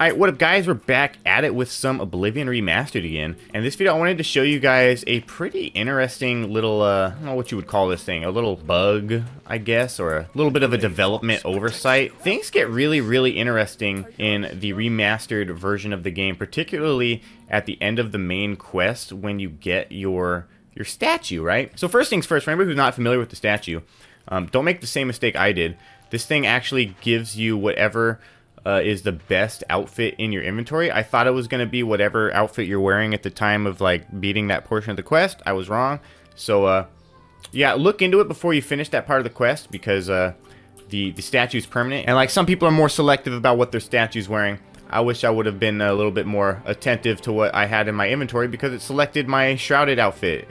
Alright, what up guys, we're back at it with some Oblivion Remastered again. And this video I wanted to show you guys a pretty interesting little, I don't know what you would call this thing, a little bug, I guess, or a little bit of a development oversight. Things get really interesting in the remastered version of the game, particularly at the end of the main quest when you get your statue, right? So first things first, for anybody who's not familiar with the statue, don't make the same mistake I did. This thing actually gives you whatever is the best outfit in your inventory. I thought it was going to be whatever outfit you're wearing at the time of like beating that portion of the quest. I was wrong. So yeah, look into it before you finish that part of the quest, because the statue is permanent, and like some people are more selective about what their statue's wearing. I wish I would have been a little bit more attentive to what I had in my inventory, because it selected my shrouded outfit,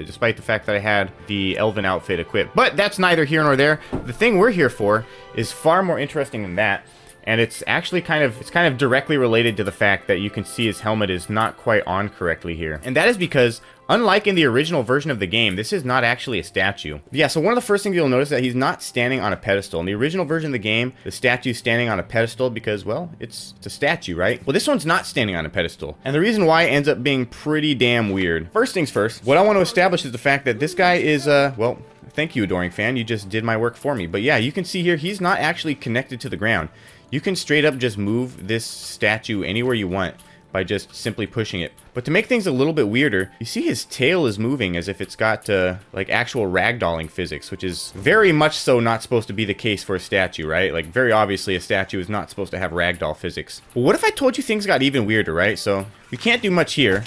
despite the fact that I had the elven outfit equipped. But that's neither here nor there. The thing we're here for is far more interesting than that. And it's actually kind of directly related to the fact that you can see his helmet is not quite on correctly here. And that is because, unlike in the original version of the game, this is not actually a statue. Yeah, so one of the first things you'll notice is that he's not standing on a pedestal. In the original version of the game, the statue's standing on a pedestal because, well, it's a statue, right? Well, this one's not standing on a pedestal. And the reason why ends up being pretty damn weird. First things first, what I want to establish is the fact that this guy is, well, thank you, adoring fan, you just did my work for me. But yeah, you can see here, he's not actually connected to the ground. You can straight up just move this statue anywhere you want by just simply pushing it. But to make things a little bit weirder, you see his tail is moving as if it's got like actual ragdolling physics, which is very much so not supposed to be the case for a statue, right? Like very obviously a statue is not supposed to have ragdoll physics. But what if I told you things got even weirder, right? So we can't do much here,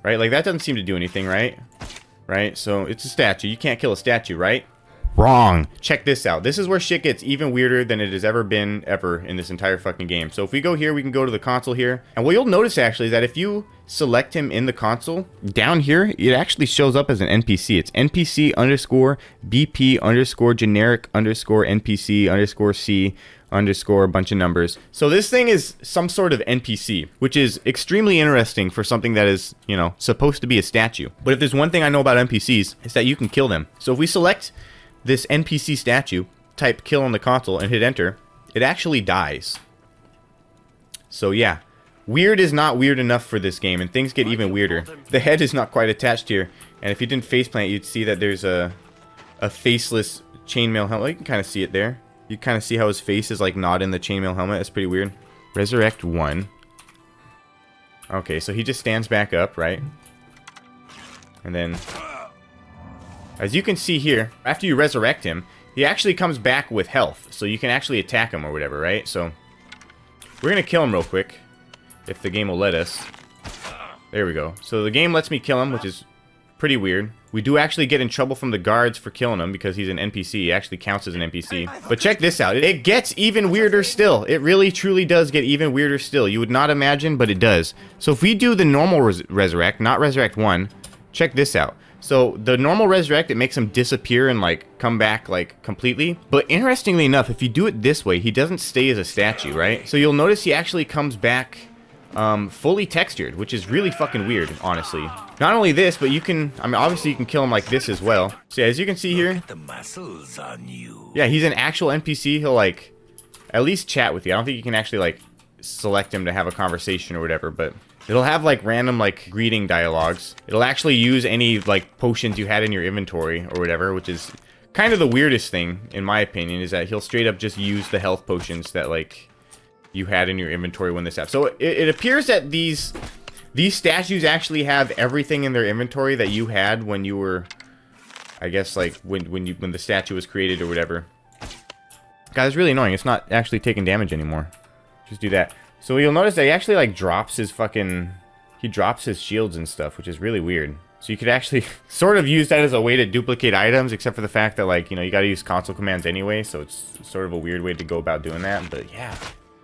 right? Like that doesn't seem to do anything, right? Right? So it's a statue. You can't kill a statue, right? Wrong. Check this out. This is where shit gets even weirder than it has ever been in this entire fucking game. So if we go here, we can go to the console here. And what you'll notice actually is that if you select him in the console, down here, it actually shows up as an NPC. It's NPC underscore BP underscore generic underscore NPC underscore C underscore a bunch of numbers. So this thing is some sort of NPC, which is extremely interesting for something that is, you know, supposed to be a statue. But if there's one thing I know about NPCs, it's that you can kill them. So if we select this NPC statue, type kill on the console, and hit enter, it actually dies. So yeah, weird is not weird enough for this game, and things get even weirder. The head is not quite attached here, and if you didn't faceplant, you'd see that there's a faceless chainmail helmet. You can kind of see it there. You kind of see how his face is like not in the chainmail helmet. That's pretty weird. Resurrect 1. Okay, so he just stands back up, right? And then, as you can see here, after you resurrect him, he actually comes back with health, so you can actually attack him or whatever, right? So we're gonna kill him real quick, if the game will let us. There we go. So the game lets me kill him, which is pretty weird. We do actually get in trouble from the guards for killing him because he's an NPC. He actually counts as an NPC. But check this out. It gets even weirder still. It really, truly does get even weirder still. You would not imagine, but it does. So if we do the normal resurrect, not resurrect 1, check this out. So the normal resurrect, it makes him disappear and like come back like completely. But interestingly enough, if you do it this way, he doesn't stay as a statue, right? So you'll notice he actually comes back fully textured, which is really fucking weird, honestly. Not only this, but you can, I mean, obviously you can kill him like this as well. So as you can see here, the muscles on you. Yeah, he's an actual NPC. He'll like at least chat with you. I don't think you can actually like select him to have a conversation or whatever, but it'll have like random like greeting dialogues. It'll actually use any like potions you had in your inventory or whatever, which is kind of the weirdest thing in my opinion, is that he'll straight up just use the health potions that like you had in your inventory when this happened. So it appears that these statues actually have everything in their inventory that you had when you were, I guess, like when the statue was created or whatever. Guys, it's really annoying. It's not actually taking damage anymore. Just do that. So you'll notice that he actually like drops his he drops his shields and stuff, which is really weird. So you could actually sort of use that as a way to duplicate items, except for the fact that, like, you know, you gotta use console commands anyway, so it's sort of a weird way to go about doing that. But yeah,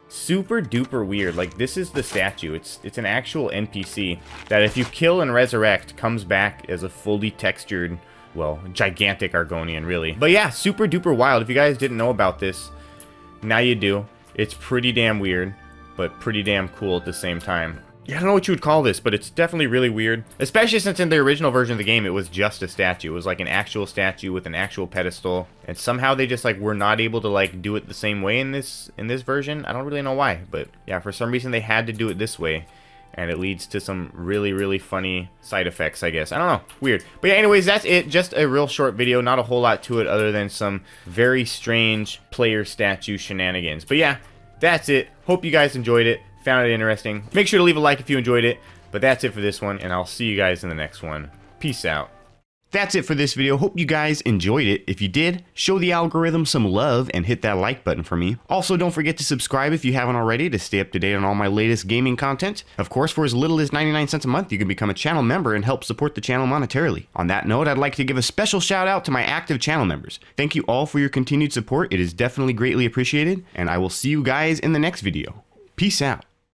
super duper weird. Like, this is the statue. It's an actual NPC that if you kill and resurrect comes back as a fully textured, well, gigantic Argonian, really. But yeah, super duper wild. If you guys didn't know about this, now you do. It's pretty damn weird, but pretty damn cool at the same time. Yeah, I don't know what you would call this, but it's definitely really weird. Especially since in the original version of the game, it was just a statue. It was like an actual statue with an actual pedestal. And somehow they just like were not able to like do it the same way in this version. I don't really know why, but yeah, for some reason they had to do it this way. And it leads to some really, really funny side effects, I guess. I don't know. Weird. But yeah, anyways, that's it. Just a real short video. Not a whole lot to it other than some very strange player statue shenanigans. But yeah, that's it. Hope you guys enjoyed it. Found it interesting. Make sure to leave a like if you enjoyed it. But that's it for this one, and I'll see you guys in the next one. Peace out. That's it for this video. Hope you guys enjoyed it. If you did, show the algorithm some love and hit that like button for me. Also, don't forget to subscribe if you haven't already to stay up to date on all my latest gaming content. Of course, for as little as 99 cents a month, you can become a channel member and help support the channel monetarily. On that note, I'd like to give a special shout out to my active channel members. Thank you all for your continued support. It is definitely greatly appreciated, and I will see you guys in the next video. Peace out.